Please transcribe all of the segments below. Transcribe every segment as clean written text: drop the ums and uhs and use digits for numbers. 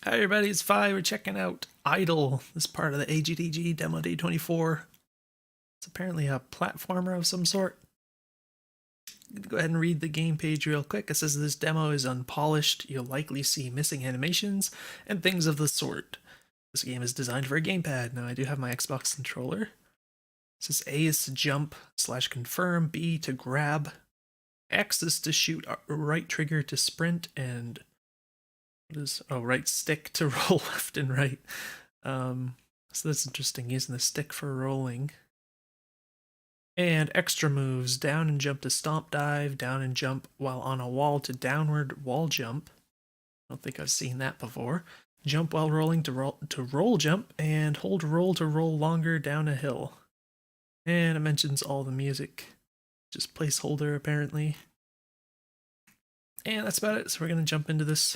Hi everybody, it's Fi. We're checking out Idle, this part of the AGDG Demo Day 24. It's apparently a platformer of some sort. I'm going to go ahead and read the game page real quick. It says this demo is unpolished. You'll likely see missing animations and things of the sort. This game is designed for a gamepad. Now I do have my Xbox controller. It says A is to jump / confirm, B to grab, X is to shoot, right trigger to sprint, and right stick to roll left and right. So that's interesting, using the stick for rolling. And extra moves, down and jump to stomp dive, down and jump while on a wall to downward wall jump. I don't think I've seen that before. Jump while rolling to roll jump, and hold roll to roll longer down a hill. And it mentions all the music. Just placeholder apparently. And that's about it, so we're going to jump into this.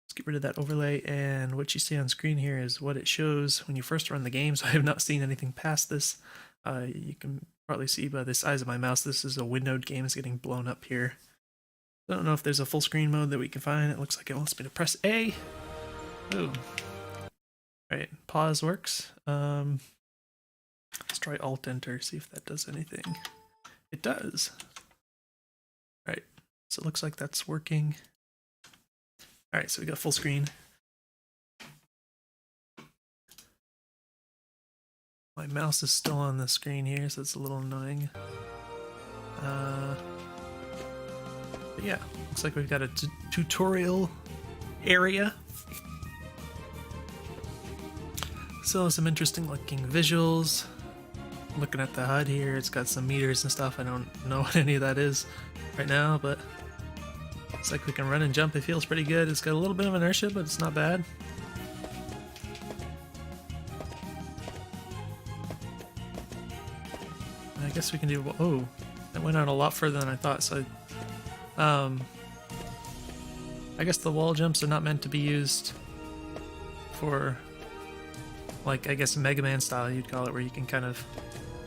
Let's get rid of that overlay, and what you see on screen here is what it shows when you first run the game, so I have not seen anything past this. You can probably see by the size of my mouse, this is a windowed game. It's getting blown up here. I don't know if there's a full screen mode that we can find. It looks like it wants me to press A. Ooh. Alright, pause works. Let's try Alt-Enter, see if that does anything. It does. Alright, so it looks like that's working. Alright, so we got full screen. My mouse is still on the screen here, so it's a little annoying. But yeah, looks like we've got a tutorial area. So some interesting looking visuals. Looking at the HUD here, it's got some meters and stuff. I don't know what any of that is right now, but looks like we can run and jump. It feels pretty good. It's got a little bit of inertia, but it's not bad. I guess we can do... Oh, that went out a lot further than I thought. So, I guess the wall jumps are not meant to be used for, like, I guess Mega Man style, you'd call it, where you can kind of...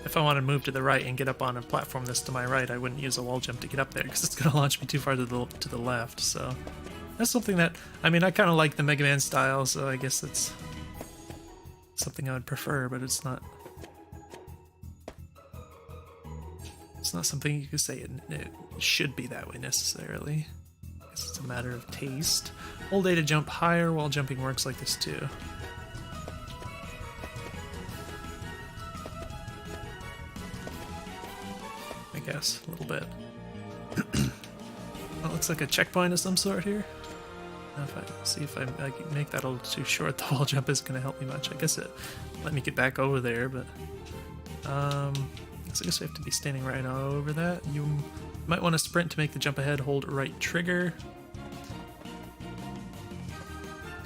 If I want to move to the right and get up on a platform that's to my right, I wouldn't use a wall jump to get up there because it's going to launch me too far to the left. So that's something that, I mean, I kind of like the Mega Man style, so I guess that's something I would prefer, but it's not something you could say it should be that way necessarily. I guess it's a matter of taste. Hold A to jump higher while jumping works like this too. I guess, a little bit. That looks like a checkpoint of some sort here. If I make that a little too short, the wall jump isn't going to help me much. I guess it let me get back over there, but so I guess we have to be standing right over that. You might want to sprint to make the jump ahead, hold right trigger.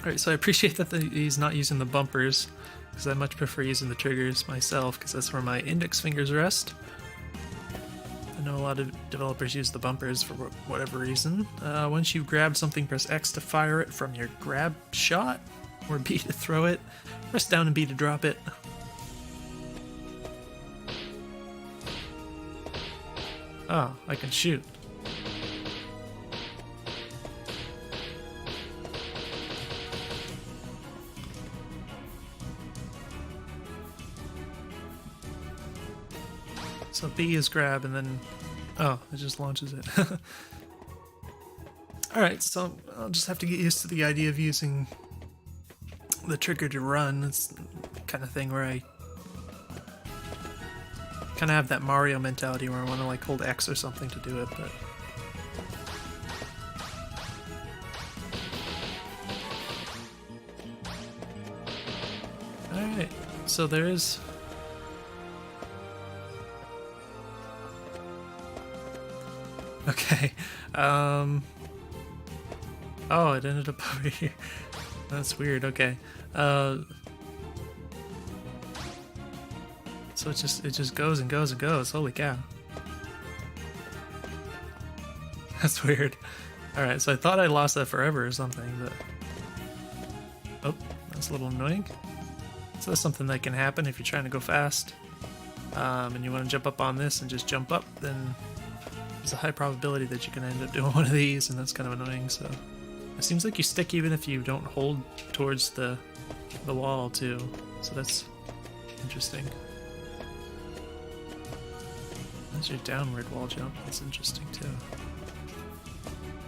Alright, so I appreciate that he's not using the bumpers, because I much prefer using the triggers myself, because that's where my index fingers rest. I know a lot of developers use the bumpers for whatever reason. Once you've grabbed something, press X to fire it from your grab shot, or B to throw it. Press down and B to drop it. Oh, I can shoot. So B is grab and then... Oh, it just launches it. Alright, so I'll just have to get used to the idea of using the trigger to run. It's the kind of thing where I kind of have that Mario mentality where I want to like hold X or something to do it, but... Alright, so there is... Okay, oh, it ended up over here. That's weird, okay. So it just goes and goes and goes, holy cow. That's weird. Alright, so I thought I lost that forever or something, but... Oh, that's a little annoying. So that's something that can happen if you're trying to go fast. And you want to jump up on this and just jump up, then... There's a high probability that you're going to end up doing one of these, and that's kind of annoying, so It seems like you stick even if you don't hold towards the wall too, so that's interesting. That's your downward wall jump. That's interesting too.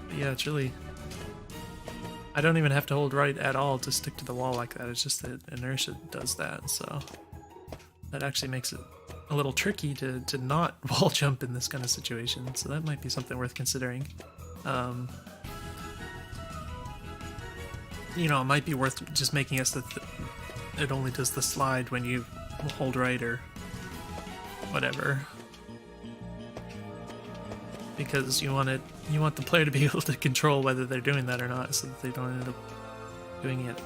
But yeah, it's really... I don't even have to hold right at all to stick to the wall like that. It's just that inertia does that, so that actually makes it a little tricky to not wall jump in this kind of situation. So that might be something worth considering. You know, it might be worth just making us that it only does the slide when you hold right or whatever. Because you want the player to be able to control whether they're doing that or not, so that they don't end up doing it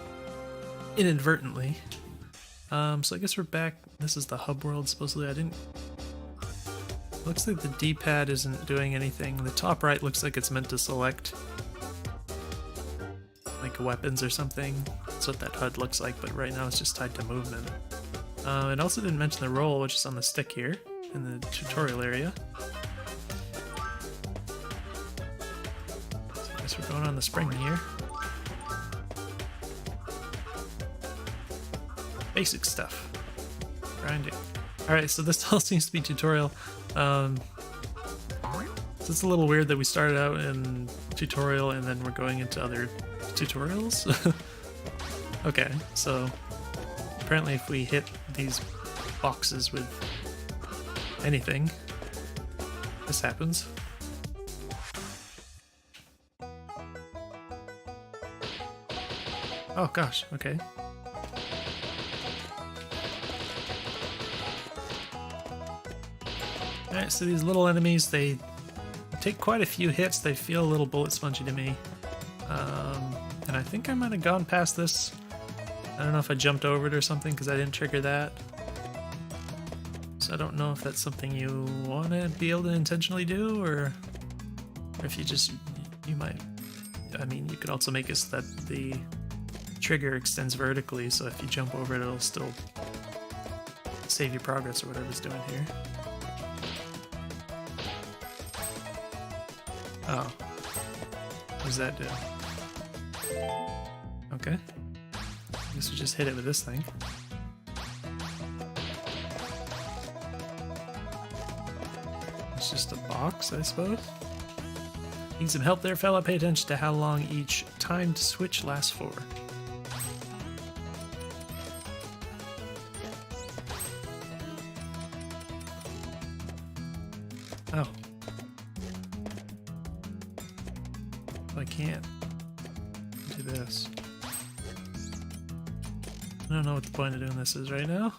inadvertently. So I guess we're back. This is the hub world, supposedly. Looks like the D-pad isn't doing anything. The top right looks like it's meant to select like weapons or something. That's what that HUD looks like, but right now it's just tied to movement. It also didn't mention the roll, which is on the stick here in the tutorial area. We're going on the spring here. Basic stuff. Grinding. Alright, so this all seems to be tutorial. So it's a little weird that we started out in tutorial and then we're going into other tutorials. Okay, so apparently if we hit these boxes with anything, this happens. Oh gosh, okay. Alright, so these little enemies, they take quite a few hits. They feel a little bullet spongy to me. And I think I might have gone past this. I don't know if I jumped over it or something because I didn't trigger that. So I don't know if that's something you want to be able to intentionally do, or if you might... I mean, you could also make it so that the trigger extends vertically, so if you jump over it, it'll still save your progress or whatever it's doing here. Oh. What does that do? Okay. I guess we just hit it with this thing. It's just a box, I suppose. Need some help there, fella? Pay attention to how long each timed switch lasts for. Oh. I can't do this. I don't know what the point of doing this is right now.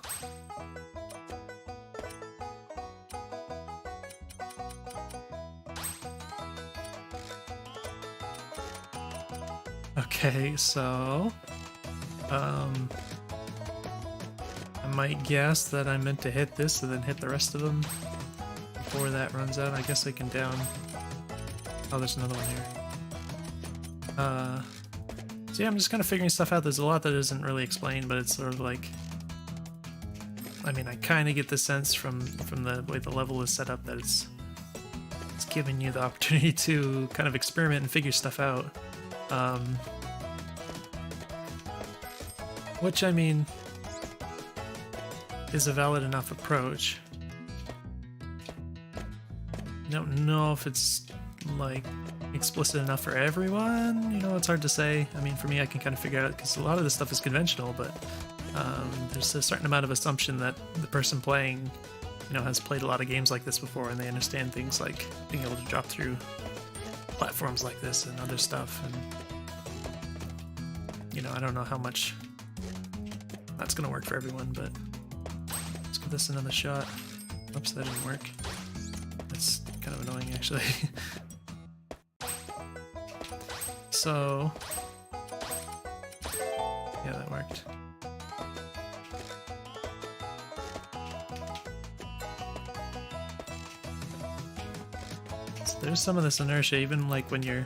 Okay, so I might guess that I meant to hit this and then hit the rest of them before that runs out. I guess I can down... Oh, there's another one here. So yeah, I'm just kind of figuring stuff out. There's a lot that isn't really explained, but it's sort of like... I mean, I kind of get the sense from the way the level is set up that it's giving you the opportunity to kind of experiment and figure stuff out. Which, I mean, is a valid enough approach. I don't know if it's, like, explicit enough for everyone. You know, it's hard to say. I mean, for me, I can kind of figure out, because a lot of this stuff is conventional, but there's a certain amount of assumption that the person playing, you know, has played a lot of games like this before, and they understand things like being able to drop through platforms like this and other stuff, and, you know, I don't know how much that's gonna work for everyone, but let's give this another shot. Oops, that didn't work. That's kind of annoying, actually. So, yeah, that worked. So there's some of this inertia, even like when you're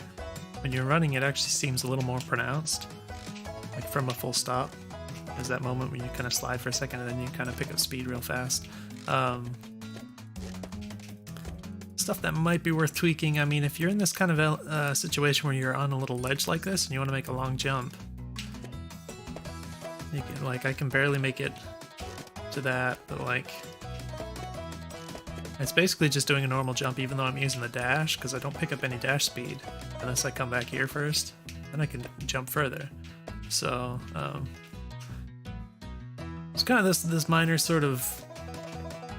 running, it actually seems a little more pronounced, like from a full stop. There's that moment when you kind of slide for a second and then you kind of pick up speed real fast. Still stuff that might be worth tweaking. I mean, if you're in this kind of situation where you're on a little ledge like this and you want to make a long jump, you can, like, I can barely make it to that, but like, it's basically just doing a normal jump even though I'm using the dash, because I don't pick up any dash speed unless I come back here first, then I can jump further. So it's kind of this minor sort of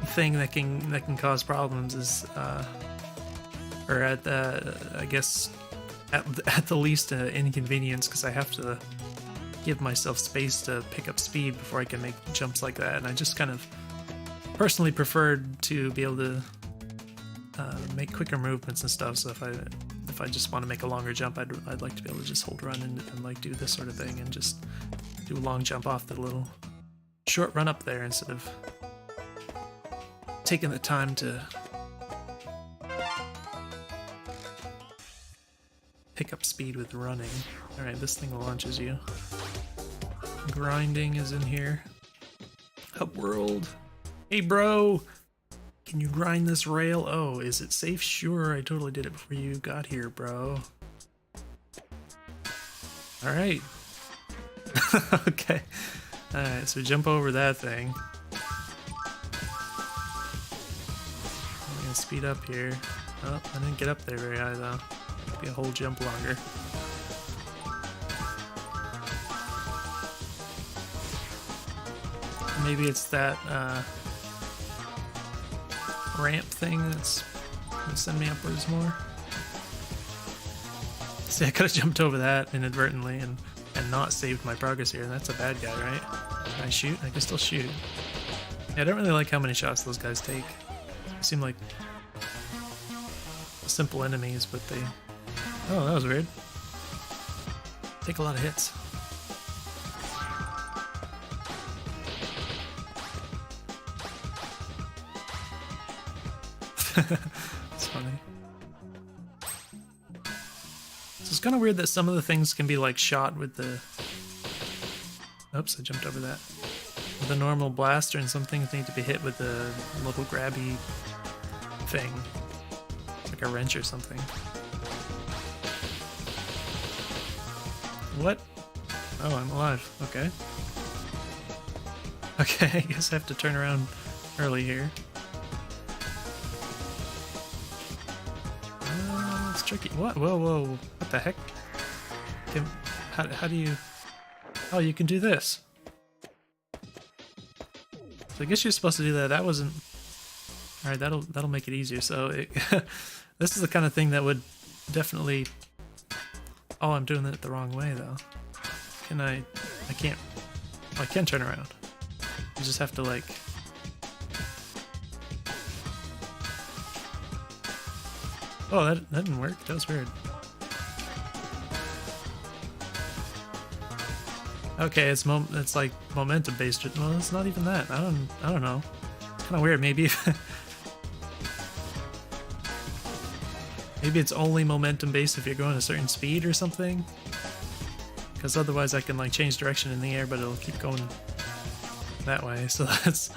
thing that can cause problems is or at the, I guess at the least inconvenience, because I have to give myself space to pick up speed before I can make jumps like that, and I just kind of personally preferred to be able to make quicker movements and stuff. So if I just want to make a longer jump, I'd like to be able to just hold run and like do this sort of thing and just do a long jump off the little short run up there instead of taking the time to pick up speed with running. Alright, this thing launches you. Grinding is in here. Up world. Hey bro! Can you grind this rail? Oh, is it safe? Sure, I totally did it before you got here, bro. Alright. Okay. Alright, so jump over that thing. I'm gonna speed up here. Oh, I didn't get up there very high though. Be a whole jump longer. Maybe it's that ramp thing that's gonna send me upwards more. See, I could have jumped over that inadvertently and not saved my progress here. That's a bad guy, right? Can I shoot? I can still shoot. Yeah, I don't really like how many shots those guys take. They seem like simple enemies, but they... Oh, that was weird. Take a lot of hits. It's funny. So it's kind of weird that some of the things can be like shot with the... Oops, I jumped over that. With the normal blaster, and some things need to be hit with the little grabby thing. It's like a wrench or something. What? Oh, I'm alive. Okay. Okay, I guess I have to turn around early here. It's tricky. What? Whoa, whoa. What the heck? How do you... Oh, you can do this. So I guess you're supposed to do that. That wasn't... Alright, that'll make it easier. So this is the kind of thing that would definitely... Oh, I'm doing it the wrong way though. Can I can't... Oh, I can turn around. You just have to like... Oh, that didn't work. That was weird. Okay, it's like momentum based. Well, it's not even that. I don't know. It's kind of weird. Maybe maybe it's only momentum based if you're going a certain speed or something. Because otherwise, I can like change direction in the air, but it'll keep going that way. So that's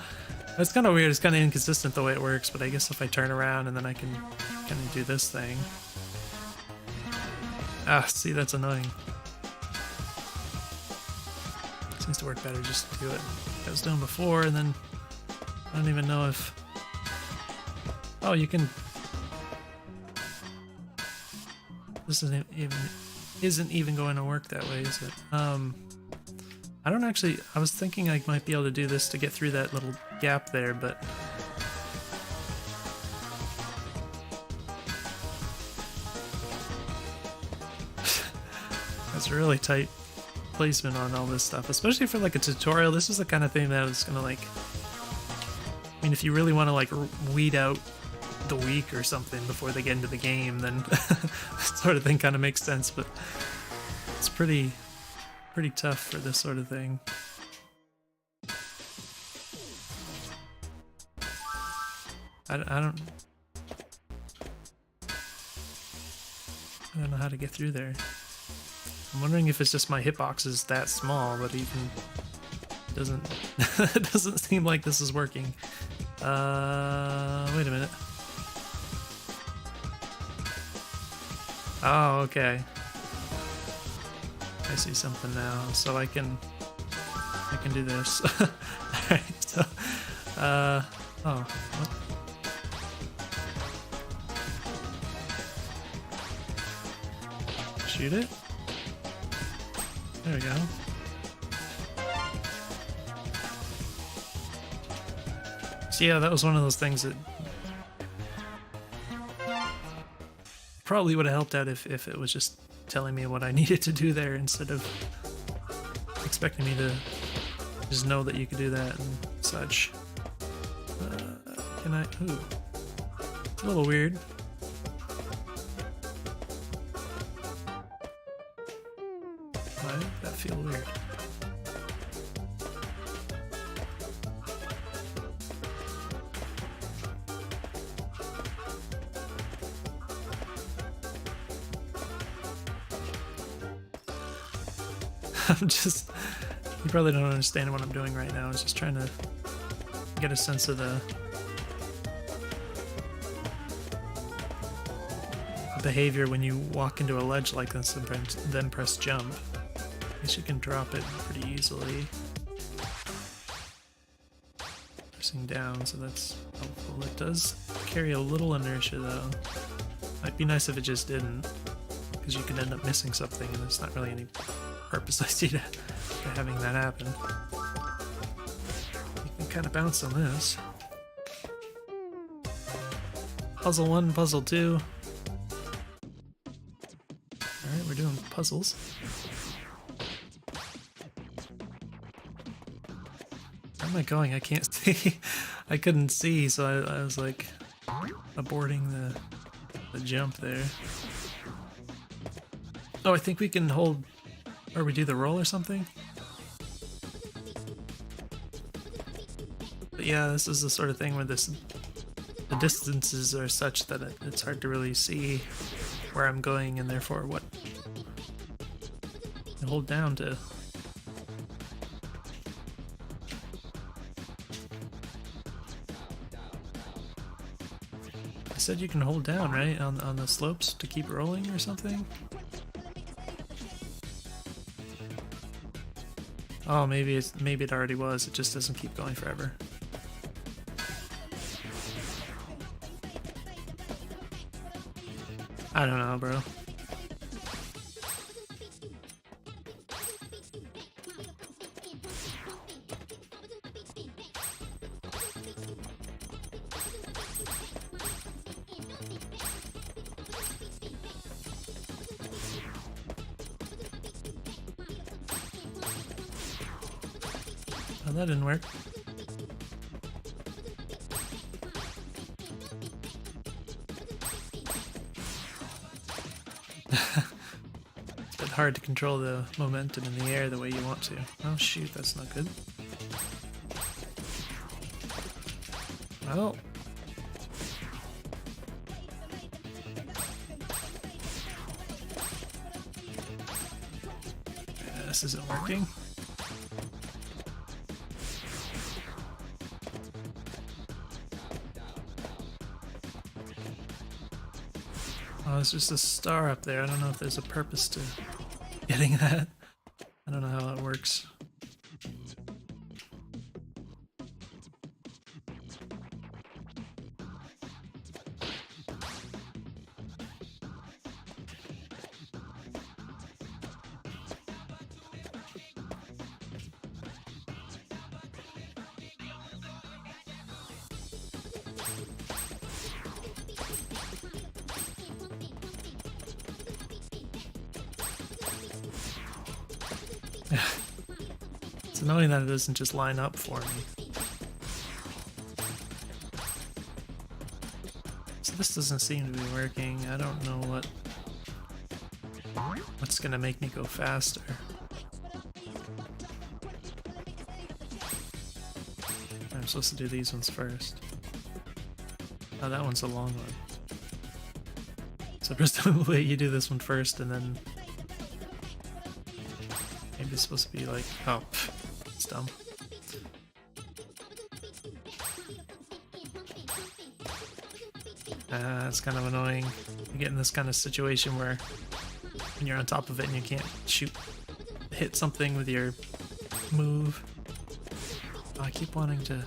kind of weird. It's kind of inconsistent the way it works. But I guess if I turn around and then I can kind of do this thing. Ah, see, that's annoying. Seems to work better just to do it like I was doing before, and then I don't even know if... Oh, you can... This isn't even going to work that way, is it? I don't actually... I was thinking I might be able to do this to get through that little gap there, but... That's really tight placement on all this stuff, especially for like a tutorial. This is the kind of thing that is gonna like... I mean, if you really want to like weed out the weak or something before they get into the game, then that sort of thing kind of makes sense, but it's pretty tough for this sort of thing. I don't know how to get through there. I'm wondering if it's just my hitbox is that small, but even it doesn't seem like this is working. Wait a minute. Oh, okay. I see something now, so I can do this. Alright, so oh, what? Shoot it? There we go. So yeah, that was one of those things that probably would have helped out if it was just telling me what I needed to do there instead of expecting me to just know that you could do that and such. Can I? Ooh. It's a little weird. Why did that feel weird? I'm just... You probably don't understand what I'm doing right now. I was just trying to get a sense of the behavior when you walk into a ledge like this and then press jump. I guess you can drop it pretty easily. Pressing down, so that's helpful. It does carry a little inertia though. Might be nice if it just didn't, because you could end up missing something and there's not really any purpose I see to having that happen. You can kind of bounce on this. Puzzle 1, puzzle 2. Alright, we're doing puzzles. Where am I going? I can't see. I couldn't see, so I was like aborting the jump there. Oh, I think we can hold, or we do the roll or something? But yeah, this is the sort of thing where the distances are such that it's hard to really see where I'm going and therefore what I hold down to. I said you can hold down, right? On the slopes to keep rolling or something? Oh, maybe it already was. It just doesn't keep going forever. I don't know, bro. Oh, that didn't work. It's a bit hard to control the momentum in the air the way you want to. Oh shoot, that's not good. Oh. Yeah, this isn't working. Oh, there's just a star up there. I don't know if there's a purpose to getting that. I don't know how that works. It's annoying that it doesn't just line up for me. So this doesn't seem to be working. I don't know what's gonna make me go faster. I'm supposed to do these ones first. Oh, that one's a long one. So presumably you do this one first and then maybe it's supposed to be like, oh, it's dumb. It's kind of annoying. You get in this kind of situation where when you're on top of it and you can't hit something with your move. Oh, I keep wanting to...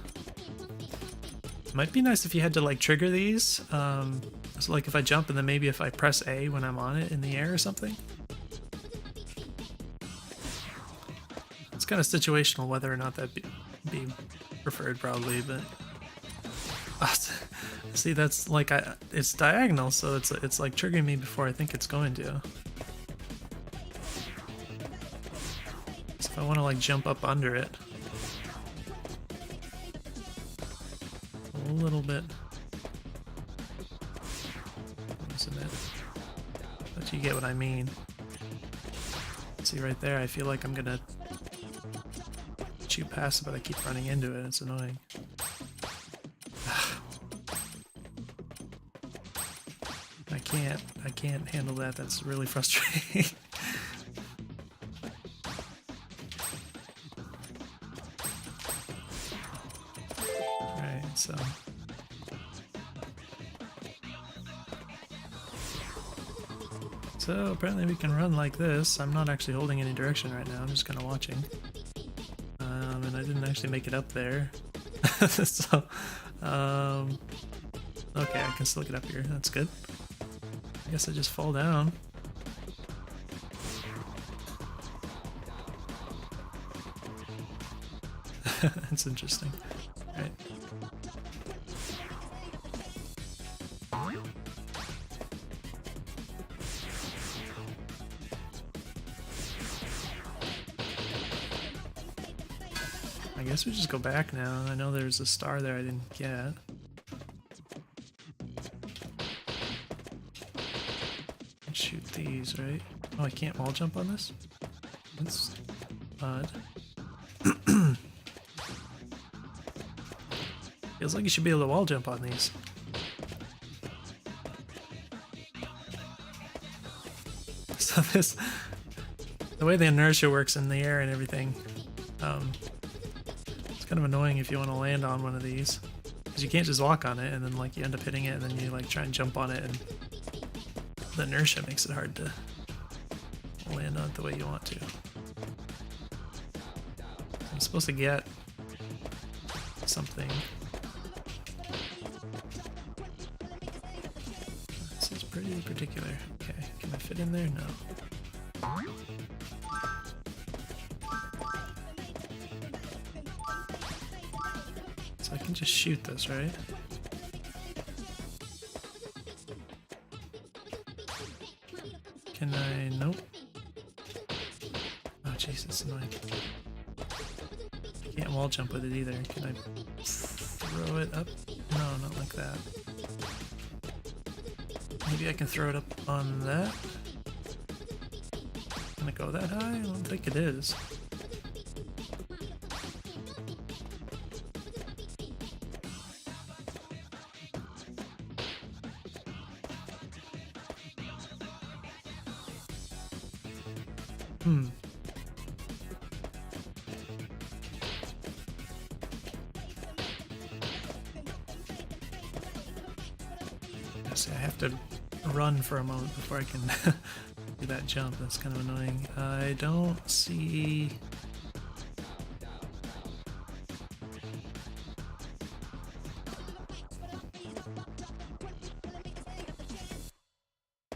It might be nice if you had to like trigger these. So like if I jump and then maybe if I press A when I'm on it in the air or something. It's kind of situational whether or not that'd be preferred probably, but... See, that's like it's diagonal, so it's like triggering me before I think it's going to. So if I want to like jump up under it a little bit, isn't it? But you get what I mean. See right there, I feel like I'm gonna shoot past it, but I keep running into it. It's annoying. I can't handle that. That's really frustrating. Right, so apparently we can run like this. I'm not actually holding any direction right now. I'm just kind of watching. And I didn't actually make it up there. So, okay, I can still get up here. That's good. I guess I just fall down. That's interesting. Right. I guess we just go back now. I know there's a star there I didn't get. Shoot these, right? Oh, I can't wall jump on this? That's odd. Feels like you should be able to wall jump on these. So the way the inertia works in the air and everything, it's kind of annoying if you want to land on one of these. Because you can't just walk on it and then like you end up hitting it and then you like try and jump on it and the inertia makes it hard to land on it the way you want to. I'm supposed to get something. This is pretty particular. Okay, can I fit in there? No. So I can just shoot this, right? Can I? Nope. Oh jeez, that's annoying. I can't wall jump with it either. Can I throw it up? No, not like that. Maybe I can throw it up on that? Can it go that high? I don't think it is. See, I have to run for a moment before I can do that jump. That's kind of annoying. I don't see...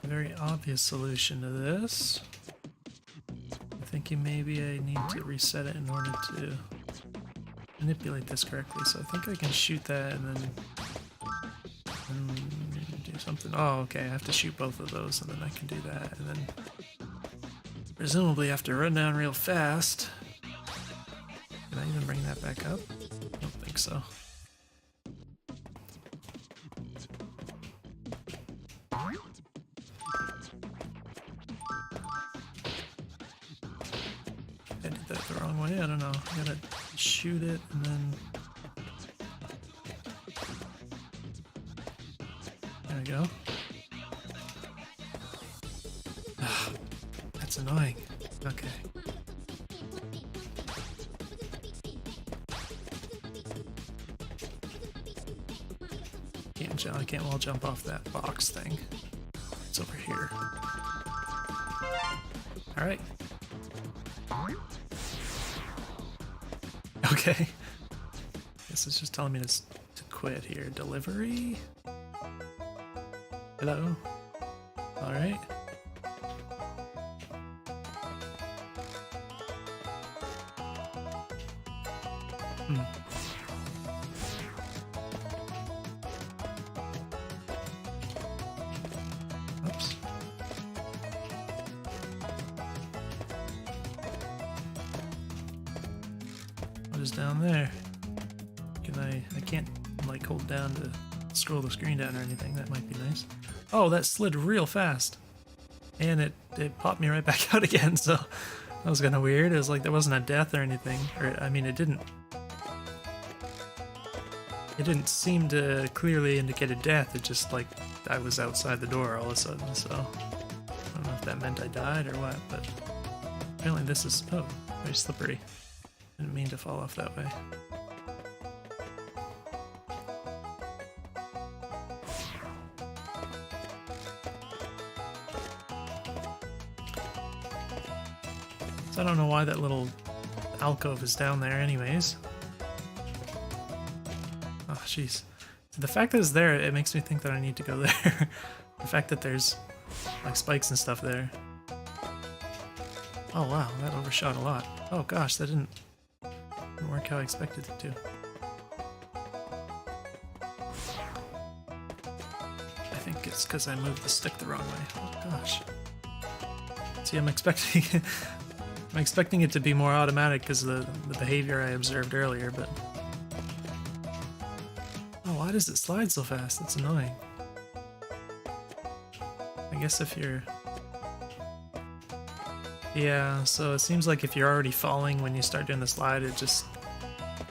a very obvious solution to this. I'm thinking maybe I need to reset it in order to manipulate this correctly. So I think I can shoot that and then do something. Oh, okay, I have to shoot both of those and then I can do that. And then presumably I have to run down real fast. Can I even bring that back up? I don't think so. I did that the wrong way, I don't know. I gotta shoot it and then... There we go. That's annoying. Okay. I can't wall jump off that box thing. It's over here. All right. Okay. This is just telling me to quit here. Delivery? Hello? Alright. Oops. What is down there? I can't like hold down to scroll the screen down or anything. That might be nice. Oh, that slid real fast. And it popped me right back out again, so that was kind of weird. It was like there wasn't a death or anything. Or, I mean, it didn't seem to clearly indicate a death. It just like I was outside the door all of a sudden, so I don't know if that meant I died or what, but apparently this is, oh, very slippery. Didn't mean to fall off that way. So I don't know why that little alcove is down there anyways. Oh, jeez. The fact that it's there, it makes me think that I need to go there. The fact that there's like spikes and stuff there. Oh wow, that overshot a lot. Oh gosh, that didn't work how I expected it to. I think it's because I moved the stick the wrong way. Oh gosh. See, I'm expecting it to be more automatic because of the behavior I observed earlier, but... Oh, why does it slide so fast? That's annoying. I guess if you're... Yeah, so it seems like if you're already falling when you start doing the slide, it just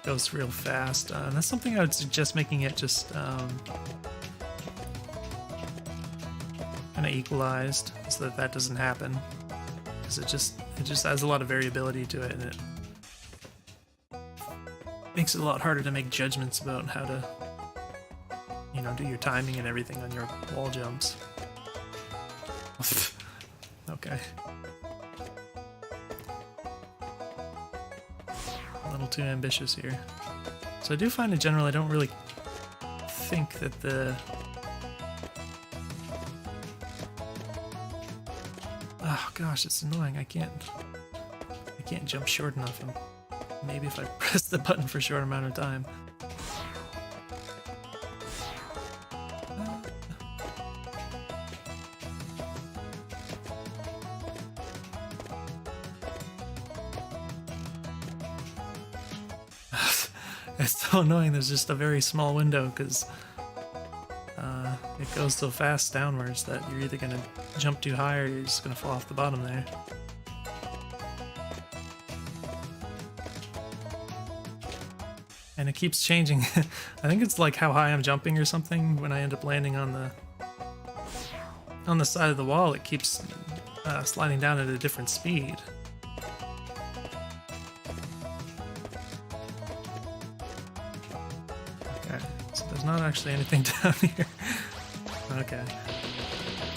goes real fast. And that's something I would suggest making it just kind of equalized so that that doesn't happen. Because it just adds a lot of variability to it, and it makes it a lot harder to make judgments about how to, you know, do your timing and everything on your wall jumps. Okay. A little too ambitious here. So I do find in general I don't really think that the... Oh gosh, it's annoying. I can't jump short enough. And maybe if I press the button for a short amount of time. It's so annoying. There's just a very small window because it goes so fast downwards that you're either going to jump too high or you're just going to fall off the bottom there. And it keeps changing. I think it's like how high I'm jumping or something. When I end up landing on the side of the wall, it keeps sliding down at a different speed. Okay, so there's not actually anything down here. Okay.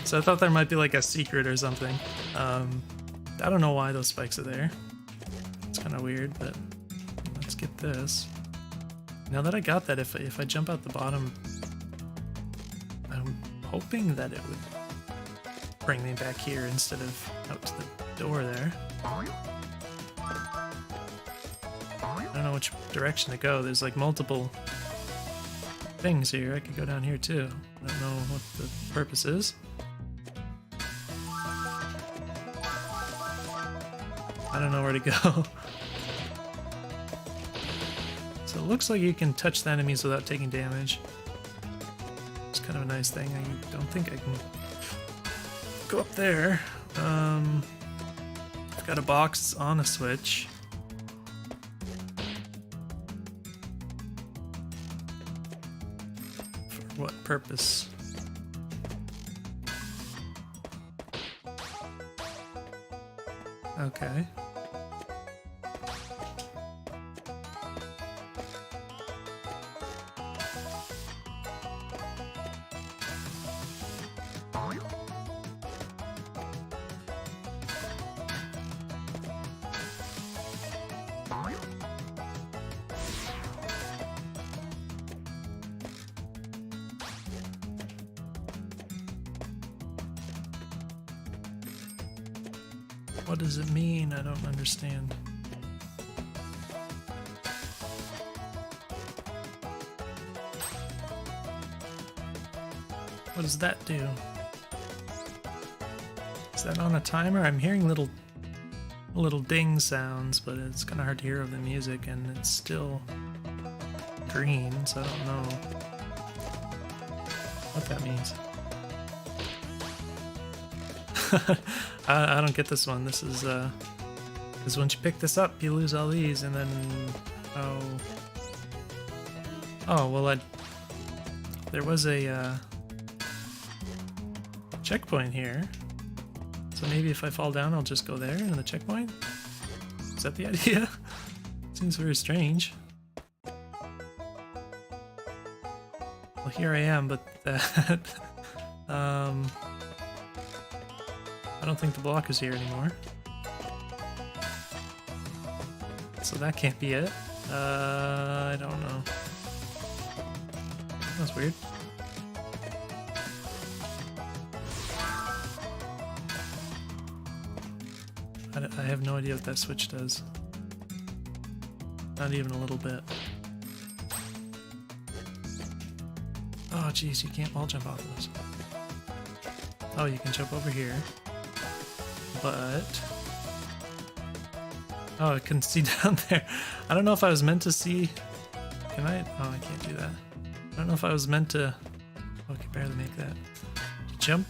So I thought there might be like a secret or something. I don't know why those spikes are there. It's kind of weird, but let's get this. Now that I got that, if I jump out the bottom, I'm hoping that it would bring me back here instead of out to the door there. I don't know which direction to go. There's like multiple things here. I could go down here too. I don't know what the purpose is. I don't know where to go. So it looks like you can touch the enemies without taking damage. It's kind of a nice thing. I don't think I can go up there. I've got a box on a switch. For what purpose? Okay. What does it mean? I don't understand. What does that do? Is that on a timer? I'm hearing little ding sounds, but it's kind of hard to hear over the music, and it's still green, so I don't know what that means. I don't get this one. This is because once you pick this up, you lose all these, and then oh well, there was a checkpoint here, so maybe if I fall down, I'll just go there in the checkpoint. Is that the idea? Seems very strange. Well, here I am, but that I don't think the block is here anymore. So that can't be it. I don't know. That's weird. I have no idea what that switch does. Not even a little bit. Oh geez, you can't wall jump off of those. Oh, you can jump over here. But oh, I couldn't see down there. I don't know if I was meant to see. Can I? Oh, I can't do that. I don't know if I was meant to. Oh, I can barely make that. Jump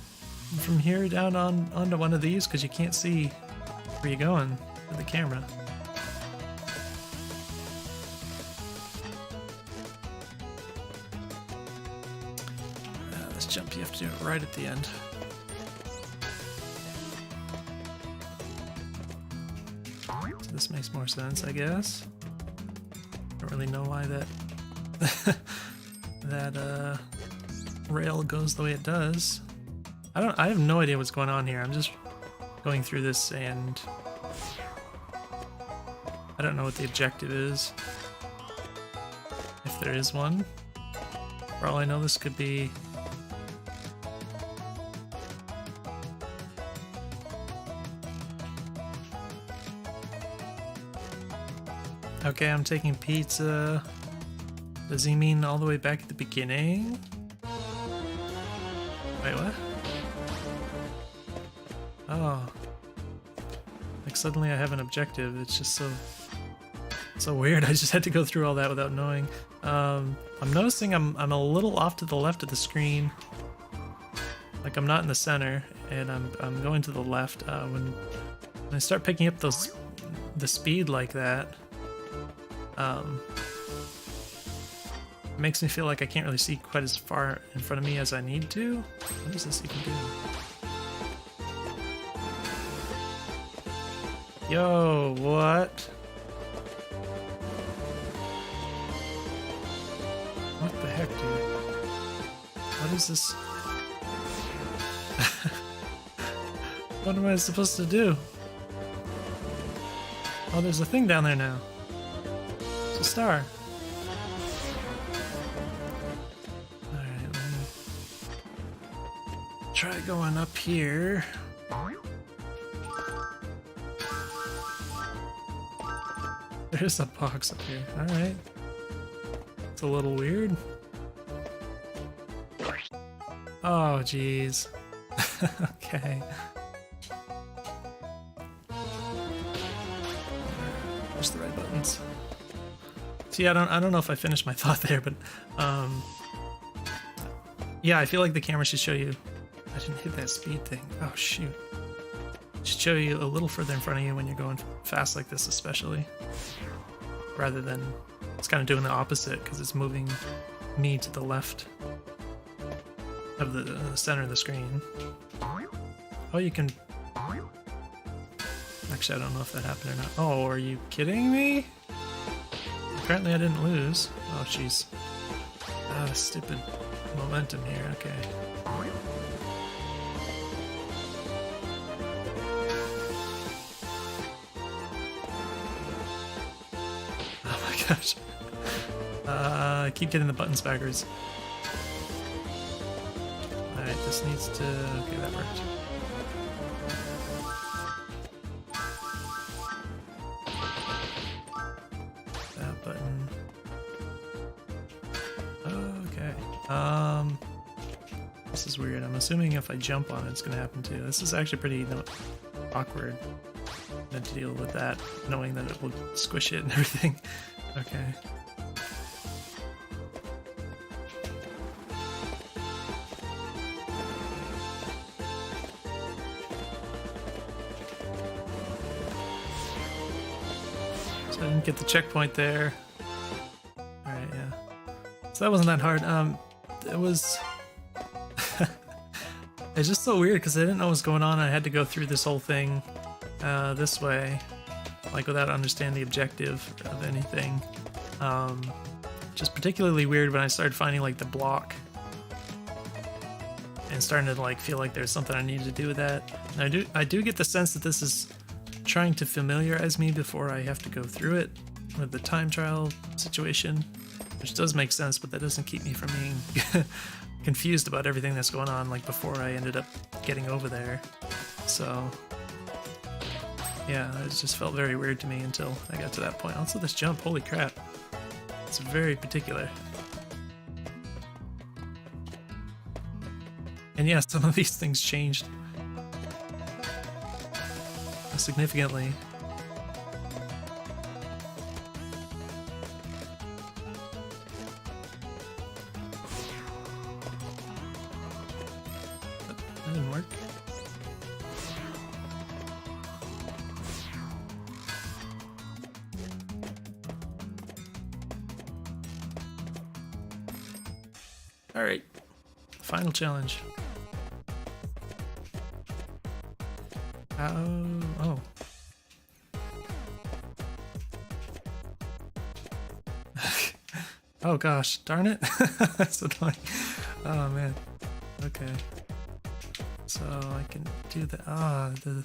from here down onto one of these because you can't see where you're going with the camera. This jump, you have to do it right at the end. So this makes more sense, I guess. Don't really know why that that rail goes the way it does. I have no idea what's going on here. I'm just going through this and I don't know what the objective is. If there is one. For all I know, this could be okay, I'm taking pizza. Does he mean all the way back at the beginning? Wait, what? Oh. Like suddenly I have an objective. It's just so weird. I just had to go through all that without knowing. I'm noticing I'm a little off to the left of the screen. Like I'm not in the center, and I'm going to the left. When I start picking up the speed like that, it makes me feel like I can't really see quite as far in front of me as I need to. What does this even do? Yo, what? What the heck, dude? What is this? What am I supposed to do? Oh, there's a thing down there now. It's a star. Alright, let me try going up here. There's a box up here. Alright. It's a little weird. Oh, jeez. Okay. Push the right buttons. See, I don't know if I finished my thought there, but yeah, I feel like the camera should show you. I didn't hit that speed thing. Oh shoot. It should show you a little further in front of you when you're going fast like this, especially. Rather than it's kind of doing the opposite because it's moving me to the left of the center of the screen. Oh, you can. Actually, I don't know if that happened or not. Oh, are you kidding me? Apparently I didn't lose. Oh, jeez. Ah, stupid momentum here. Okay. Oh my gosh. I keep getting the buttons backwards. Alright, this needs to... Okay, that worked. This is weird. I'm assuming if I jump on it, it's gonna happen too. This is actually pretty awkward to deal with that, knowing that it will squish it and everything. Okay. So I didn't get the checkpoint there. Alright, yeah. So that wasn't that hard. It was... It's just so weird because I didn't know what was going on. I had to go through this whole thing this way, like without understanding the objective of anything. Just particularly weird when I started finding like the block and starting to like feel like there's something I needed to do with that. And I do get the sense that this is trying to familiarize me before I have to go through it with the time trial situation, which does make sense, but that doesn't keep me from being confused about everything that's going on, like before I ended up getting over there. So yeah, it just felt very weird to me until I got to that point. Also this jump, holy crap. It's very particular. And yeah, some of these things changed significantly. That didn't work. All right, final challenge. Oh. Oh gosh, darn it. That's annoying. Oh man. Okay. So I can do the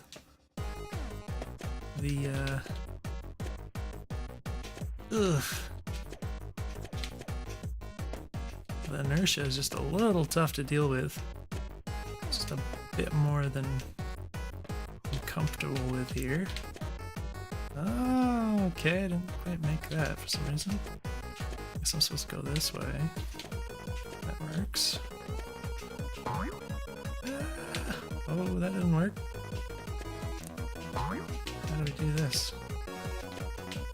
the inertia is just a little tough to deal with. Just a bit more than I'm comfortable with here. Oh, okay, I didn't quite make that for some reason. Guess I'm supposed to go this way. That works. Oh, that didn't work. How do we do this?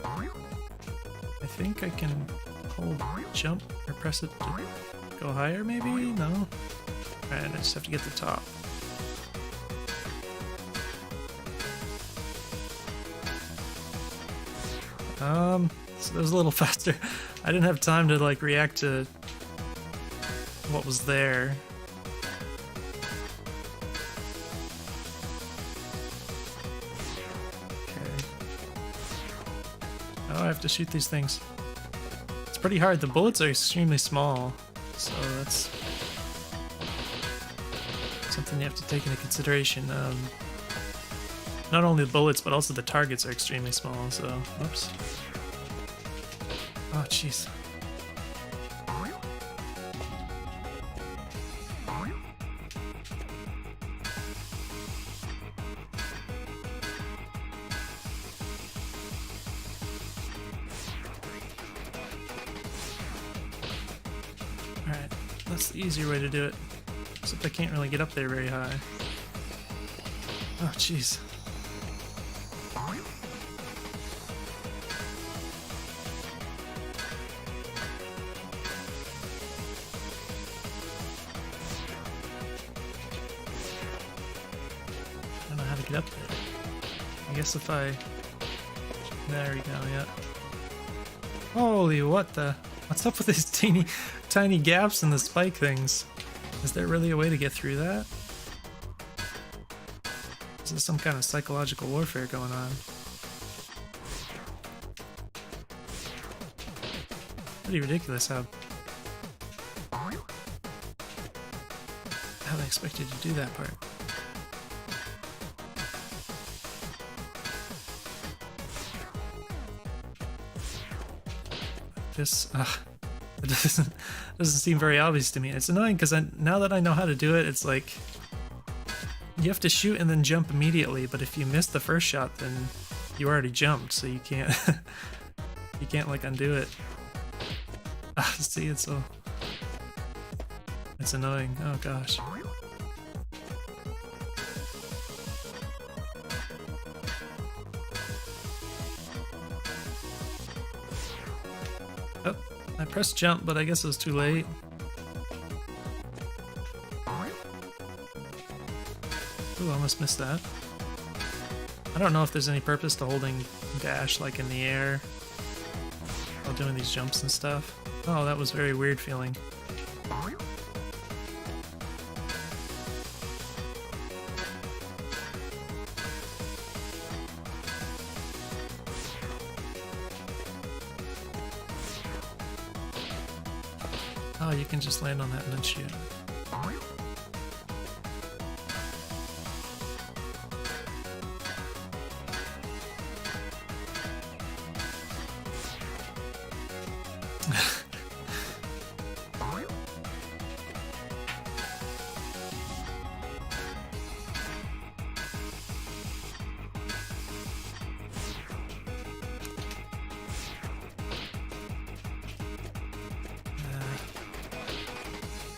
I think I can hold jump or press it to go higher, maybe? No? Alright, I just have to get the top. So that was a little faster. I didn't have time to like react to what was there. Okay. Oh, I have to shoot these things. It's pretty hard. The bullets are extremely small, so that's something you have to take into consideration. Not only the bullets, but also the targets are extremely small, so... Oops. Oh, jeez. Alright, that's the easier way to do it. Except I can't really get up there very high. Oh, jeez. Get up there. I guess if I... There we go, yeah. Holy, what the... What's up with these tiny gaps in the spike things? Is there really a way to get through that? Is this some kind of psychological warfare going on? Pretty ridiculous how they expect you to do that part. This it doesn't seem very obvious to me. It's annoying because now that I know how to do it, it's like you have to shoot and then jump immediately. But if you miss the first shot, then you already jumped, so you can't you can't like undo it. See, it's so It's annoying. Oh gosh. Oh, I pressed jump, but I guess it was too late. Ooh, almost missed that. I don't know if there's any purpose to holding dash like in the air while doing these jumps and stuff. Oh, that was very weird feeling. Oh, you can just land on that and then shoot.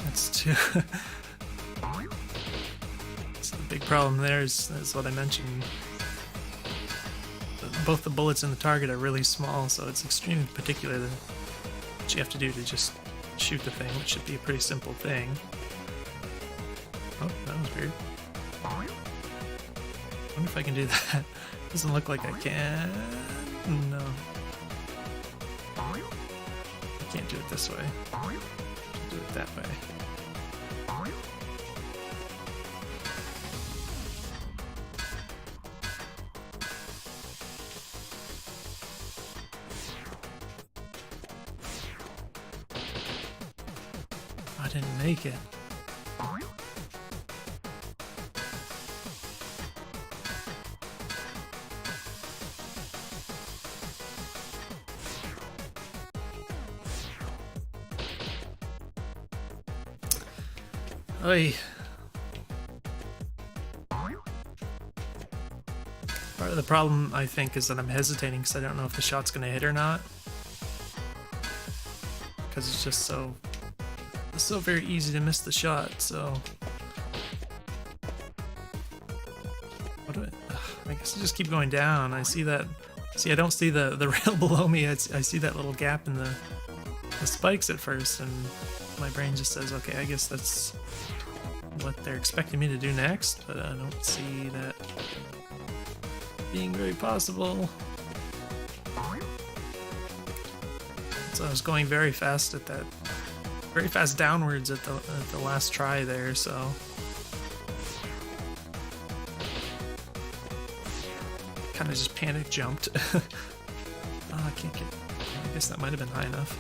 That's too. So the big problem there is what I mentioned. Both the bullets and the target are really small, so it's extremely particular what you have to do to just shoot the thing, which should be a pretty simple thing. Oh, that was weird. I wonder if I can do that. Doesn't look like I can. No. I can't do it this way. Should do it that way. I didn't make it. Oy. Part of the problem, I think, is that I'm hesitating because I don't know if the shot's going to hit or not. Because it's just so very easy to miss the shot, so... What do I guess I just keep going down. I see that... See, I don't see the rail below me. I see that little gap in the spikes at first, and my brain just says, okay, I guess that's what they're expecting me to do next, but I don't see that being very possible. So I was going very fast at that, very fast downwards at the last try there, so kind of just panic jumped. Oh, I can't get. I guess that might have been high enough.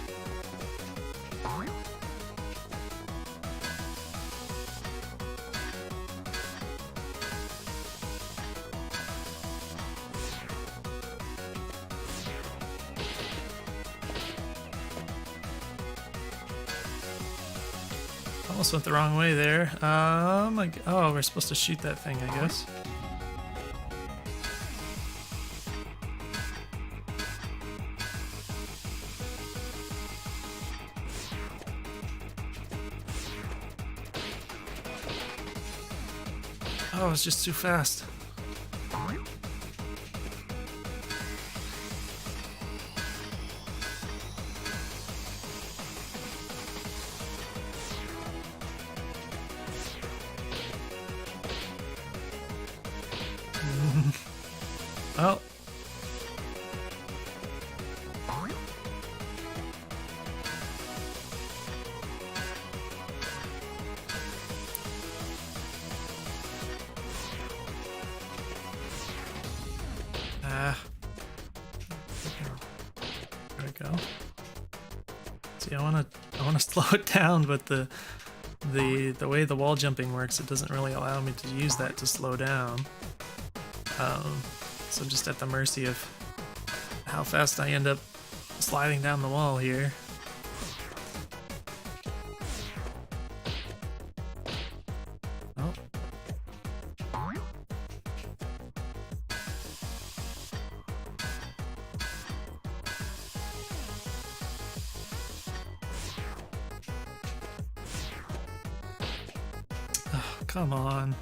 Almost went the wrong way there. Oh, we're supposed to shoot that thing, I guess. Oh, it's just too fast. Oh. There we go. See, I wanna slow it down, but the way the wall jumping works, it doesn't really allow me to use that to slow down. So I'm just at the mercy of how fast I end up sliding down the wall here. Oh. come on.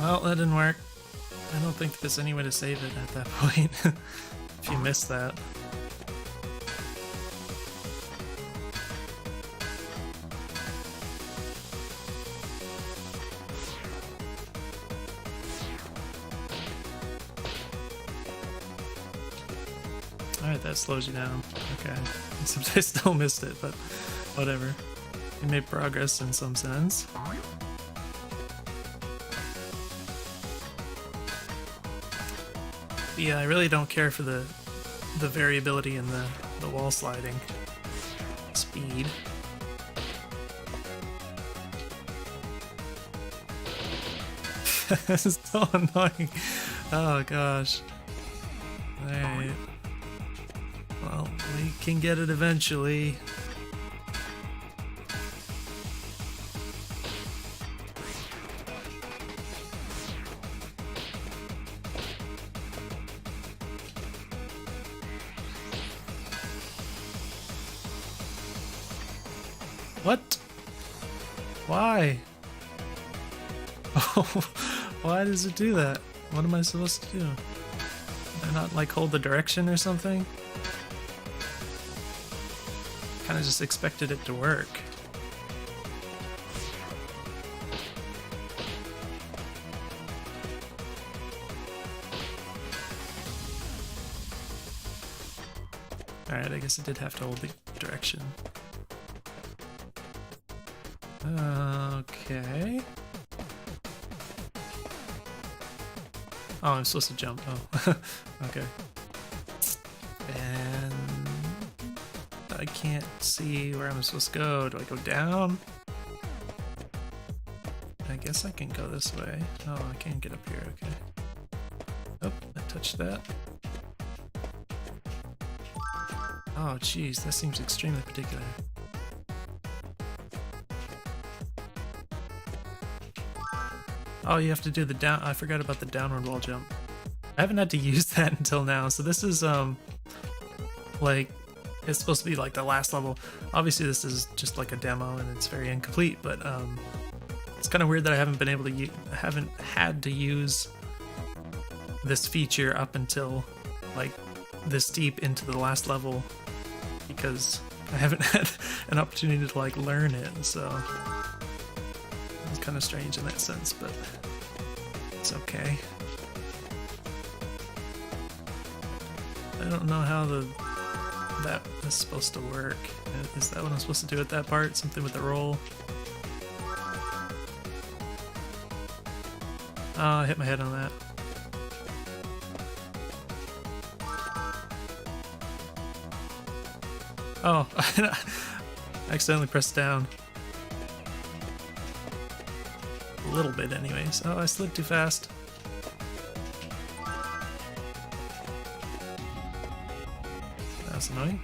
Well, that didn't work. I don't think there's any way to save it at that point. If you missed that. Alright, that slows you down. Okay. Except I still missed it, but whatever. We made progress in some sense. But yeah, I really don't care for the variability in the wall sliding speed. This is so annoying. Oh gosh. Alright. Well, we can get it eventually. What? Why? Oh, why does it do that? What am I supposed to do? Did I not like hold the direction or something? Kind of just expected it to work. Alright, I guess I did have to hold the direction. Okay. Oh, I'm supposed to jump. Oh, okay. And I can't see where I'm supposed to go. Do I go down? I guess I can go this way. Oh, I can't get up here. Okay. Oh, I touched that. Oh, geez, that seems extremely particular. Oh, you have to do the down. I forgot about the downward wall jump. I haven't had to use that until now. So this is like, it's supposed to be like the last level. Obviously, this is just like a demo and it's very incomplete. But it's kind of weird that I haven't been able to. Haven't had to use this feature up until like this deep into the last level because I haven't had an opportunity to like learn it. So. It's kind of strange in that sense, but it's okay. I don't know how that is supposed to work. Is that what I'm supposed to do at that part? Something with the roll? Oh, I hit my head on that. Oh, I accidentally pressed down. A little bit anyways. Oh, I slid too fast. That's annoying.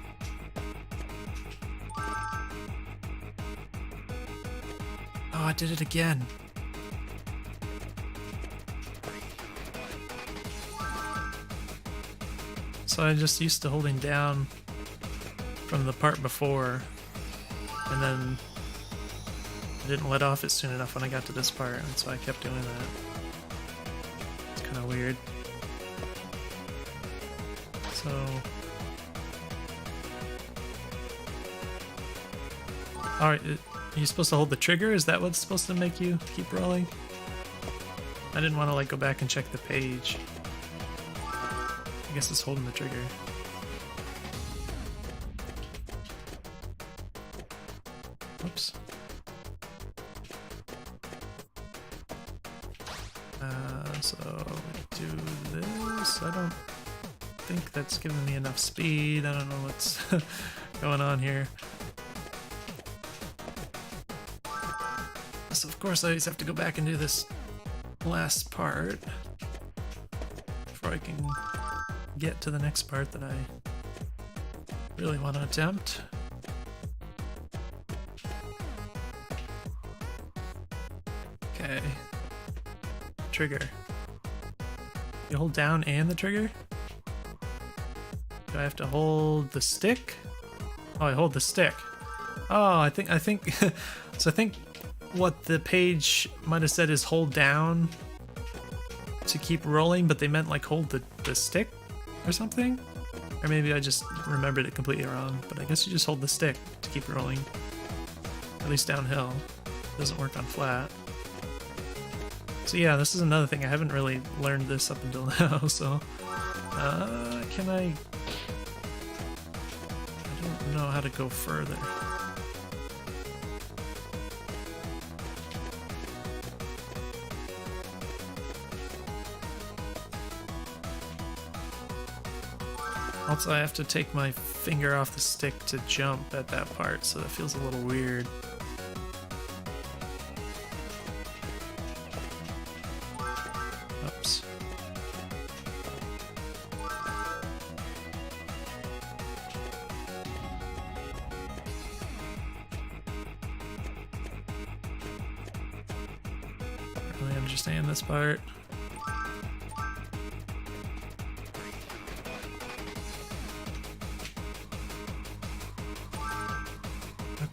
Oh, I did it again. So I'm just used to holding down from the part before, and then I didn't let off it soon enough when I got to this part, and so I kept doing that. It's kind of weird. So... Alright, are you supposed to hold the trigger? Is that what's supposed to make you keep rolling? I didn't want to like go back and check the page. I guess it's holding the trigger. Oops. So do this. I don't think that's giving me enough speed. I don't know what's going on here. So of course I always have to go back and do this last part before I can get to the next part that I really want to attempt. Okay. Trigger. You hold down and the trigger? Do I have to hold the stick? Oh, I hold the stick. Oh, I think so I think what the page might have said is hold down to keep rolling, but they meant like hold the stick or something? Or maybe I just remembered it completely wrong, but I guess you just hold the stick to keep rolling. At least downhill. Doesn't work on flat. So yeah, this is another thing. I haven't really learned this up until now, so... can I don't know how to go further. Also, I have to take my finger off the stick to jump at that part, so that feels a little weird. Oops. I really understand this part.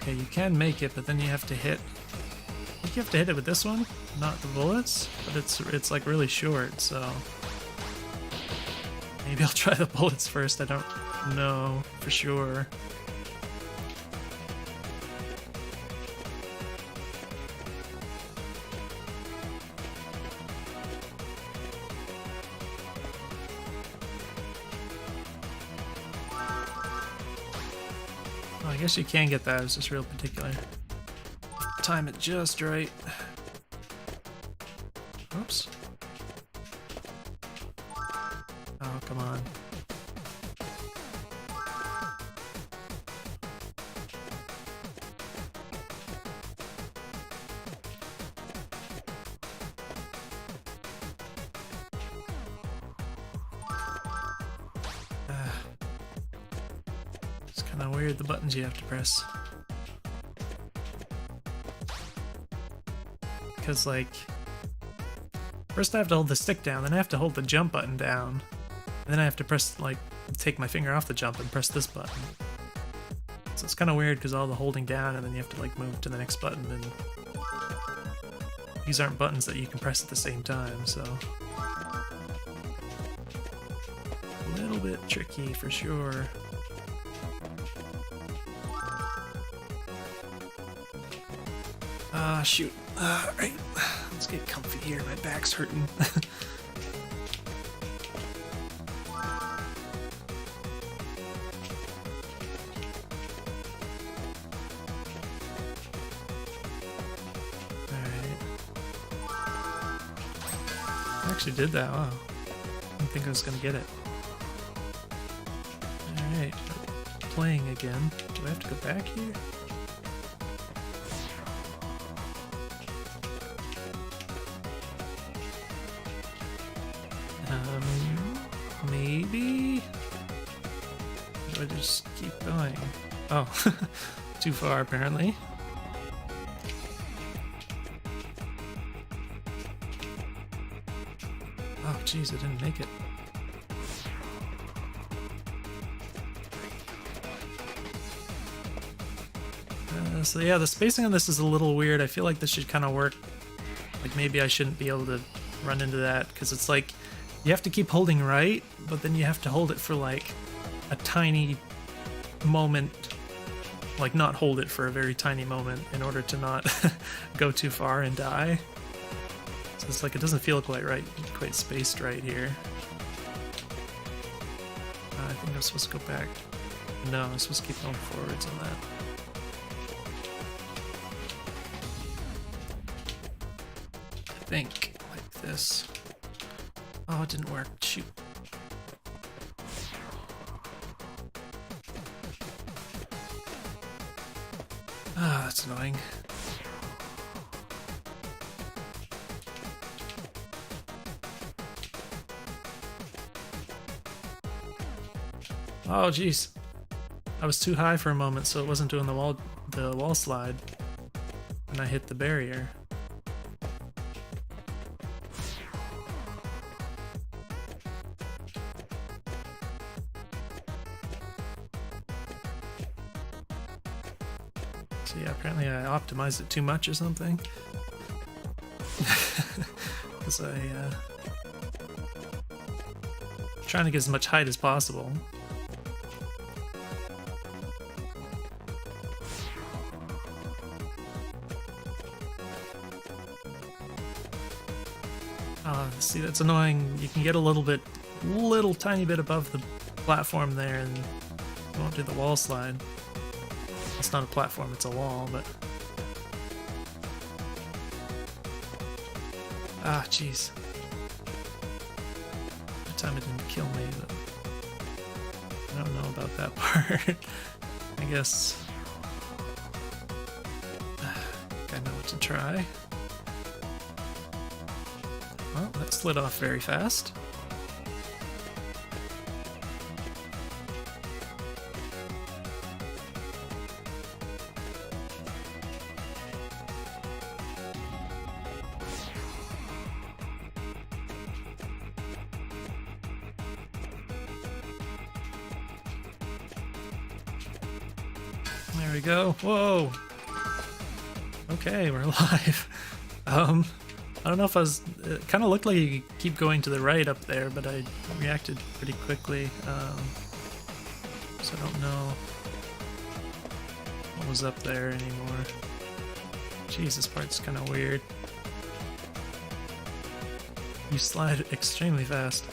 Okay, you can make it, but then you have to hit... I think you have to hit it with this one, not the bullets, but it's like really short, so... Maybe I'll try the bullets first, I don't know for sure. I guess you can get that, it's just real particular. Time it just right. Oops. Oh, come on. It's kind of weird, the buttons you have to press. Because, like, first I have to hold the stick down, then I have to hold the jump button down, and then I have to press, like, take my finger off the jump and press this button. So it's kind of weird because all the holding down, and then you have to, like, move to the next button, and these aren't buttons that you can press at the same time, so... A little bit tricky for sure. Ah, shoot. Alright, let's get comfy here, my back's hurting. Alright. I actually did that, wow. I didn't think I was gonna get it. Alright, playing again. Do I have to go back here? Maybe? Do I just keep going? Oh, too far apparently. Oh jeez, I didn't make it. So yeah, the spacing on this is a little weird. I feel like this should kind of work. Like maybe I shouldn't be able to run into that, because it's like you have to keep holding right, but then you have to hold it for like a tiny moment, like not hold it for a very tiny moment in order to not go too far and die. So it's like it doesn't feel quite right, quite spaced right here. I think I'm supposed to go back. No, I'm supposed to keep going forwards on that. I think like this. Oh, it didn't work. Shoot. Ah, that's annoying. Oh, jeez. I was too high for a moment, so it wasn't doing the wall slide when I hit the barrier. So yeah, apparently I optimized it too much or something. Because trying to get as much height as possible. See, that's annoying. You can get a little tiny bit above the platform there and you won't do the wall slide. It's not a platform, it's a wall, but... Ah, jeez. That time it didn't kill me, but... I don't know about that part. I guess... I know what to try. Well, that slid off very fast. There we go. Whoa! Okay, we're alive. I don't know if it kind of looked like you could keep going to the right up there, but I reacted pretty quickly. So I don't know what was up there anymore. Jeez, this part's kind of weird. You slide extremely fast.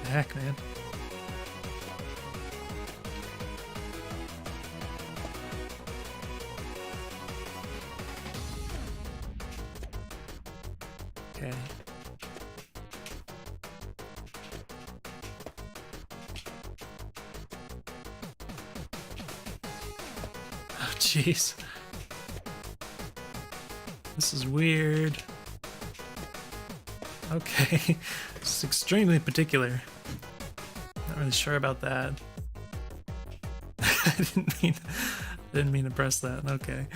The heck, man. Okay. Oh, jeez. This is weird. Okay. It's extremely particular. Not really sure about that. I didn't mean to press that. Okay.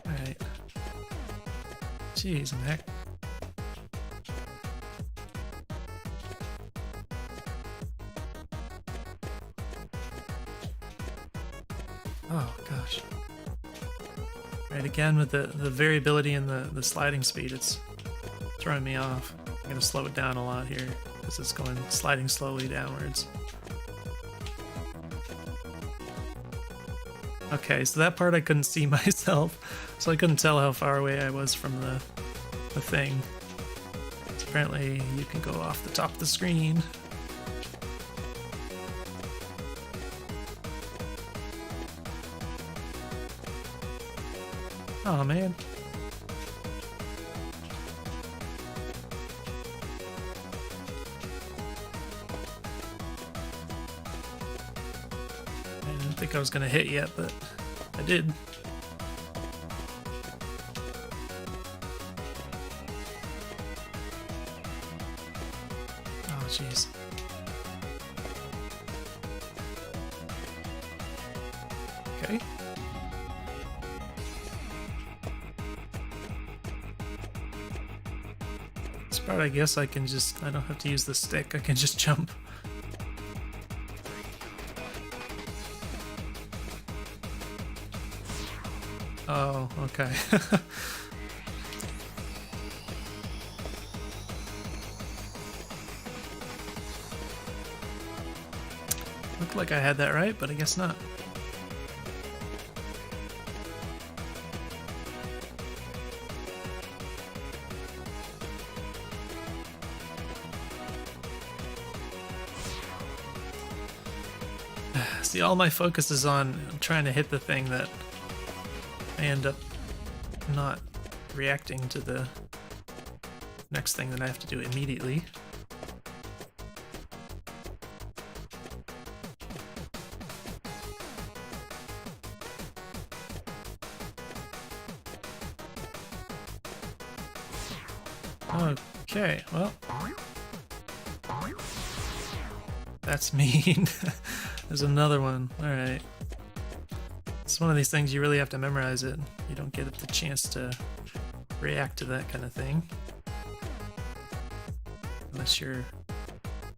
Alright. Jeez, heck. Oh gosh. Right, again with the variability in the sliding speed, it's throwing me off. I'm gonna slow it down a lot here because it's sliding slowly downwards. Okay, so that part I couldn't see myself, so I couldn't tell how far away I was from the thing. So apparently you can go off the top of the screen. Oh man. I didn't think I was gonna hit yet, but I did. Oh jeez. Okay. This part I guess I don't have to use the stick, I can just jump. Oh, okay. Looked like I had that right, but I guess not. See, all my focus is on trying to hit the thing that I end up not reacting to the next thing that I have to do immediately. Okay, well, that's mean. There's another one. Alright. It's one of these things you really have to memorize it. You don't get the chance to react to that kind of thing. Unless you're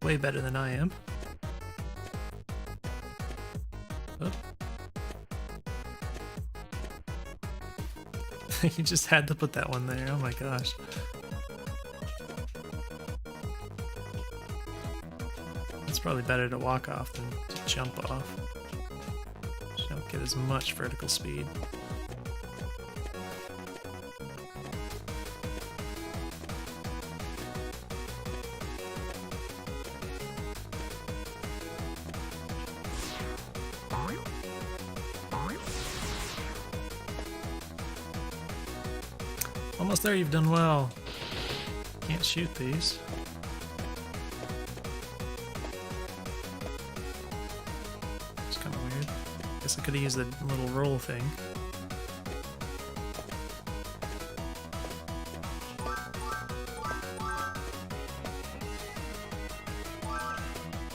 way better than I am. Oh. You just had to put that one there, oh my gosh. It's probably better to walk off than to jump off. You don't get as much vertical speed. Almost there, you've done well. Can't shoot these. It's kind of weird. Guess I could have used the little roll thing.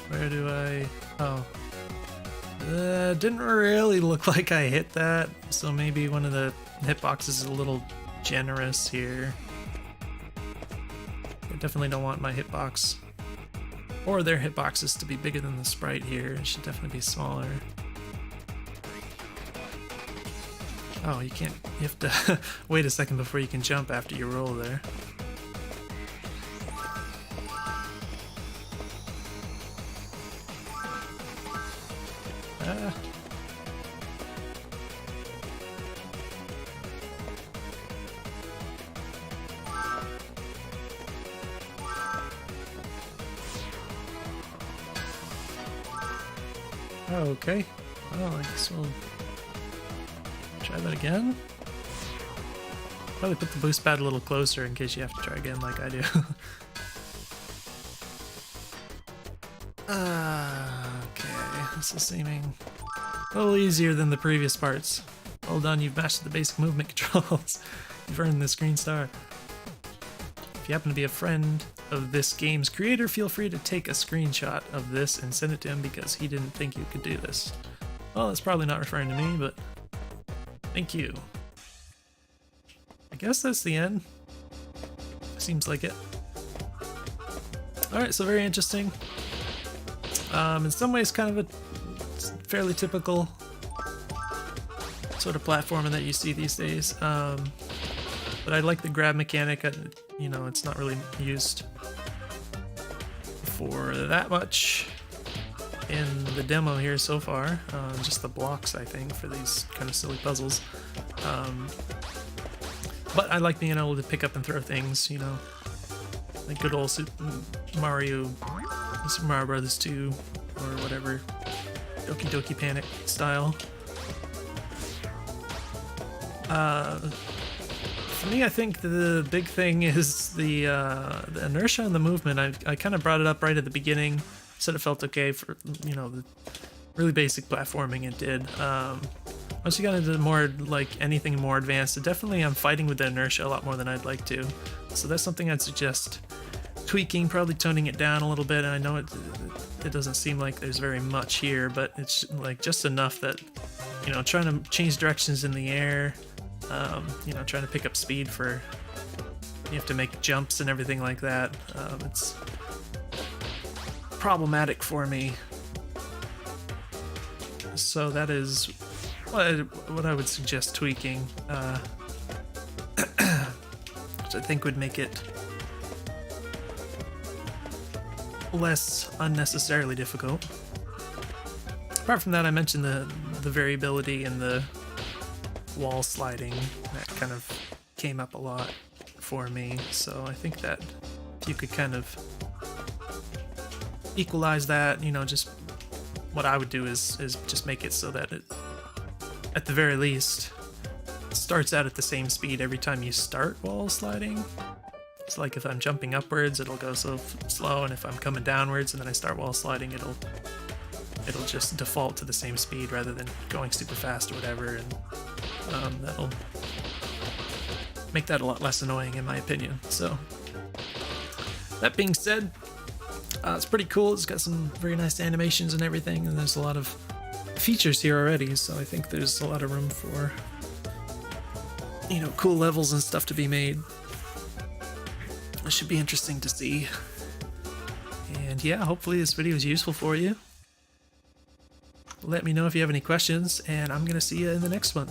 Where do I... Oh. Didn't really look like I hit that, so maybe one of the hitboxes is a little generous here. I definitely don't want my hitbox or their hitboxes to be bigger than the sprite here. It should definitely be smaller. Oh, you can't, you have to wait a second before you can jump after you roll there. Ah. Okay, well, I guess we'll try that again. Probably put the boost pad a little closer in case you have to try again like I do. Okay, this is seeming a little easier than the previous parts. Well done, you've mastered the basic movement controls. You've earned this green star. If you happen to be a friend of this game's creator, feel free to take a screenshot of this and send it to him because he didn't think you could do this. Well, that's probably not referring to me, but thank you. I guess that's the end. Seems like it. Alright, so very interesting. In some ways kind of a fairly typical sort of platformer that you see these days. But I like the grab mechanic. You know, it's not really used for that much in the demo here so far. Just the blocks, I think, for these kind of silly puzzles. But I like being able to pick up and throw things, you know, like good old Super Mario Brothers 2 or whatever, Doki Doki Panic style. For me, I think the big thing is the inertia and the movement. I kind of brought it up right at the beginning. Said it felt okay for, you know, the really basic platforming it did. Once you got into more, like, anything more advanced, definitely I'm fighting with the inertia a lot more than I'd like to. So that's something I'd suggest tweaking, probably toning it down a little bit. And I know it doesn't seem like there's very much here, but it's like just enough that, you know, trying to change directions in the air, you know, trying to pick up speed for, you have to make jumps and everything like that. It's problematic for me. So that is what I would suggest tweaking, which I think would make it less unnecessarily difficult. Apart from that, I mentioned the variability and the wall sliding. That kind of came up a lot for me, so I think that if you could kind of equalize that, you know, just what I would do is just make it so that it, at the very least, starts out at the same speed every time you start wall sliding. It's like if I'm jumping upwards, it'll go so slow, and if I'm coming downwards and then I start wall sliding, it'll just default to the same speed rather than going super fast or whatever, and that'll make that a lot less annoying in my opinion. So that being said, it's pretty cool. It's got some very nice animations and everything, and there's a lot of features here already, so I think there's a lot of room for, you know, cool levels and stuff to be made. It should be interesting to see And yeah, hopefully this video is useful for you. Let me know if you have any questions, and I'm going to see you in the next one.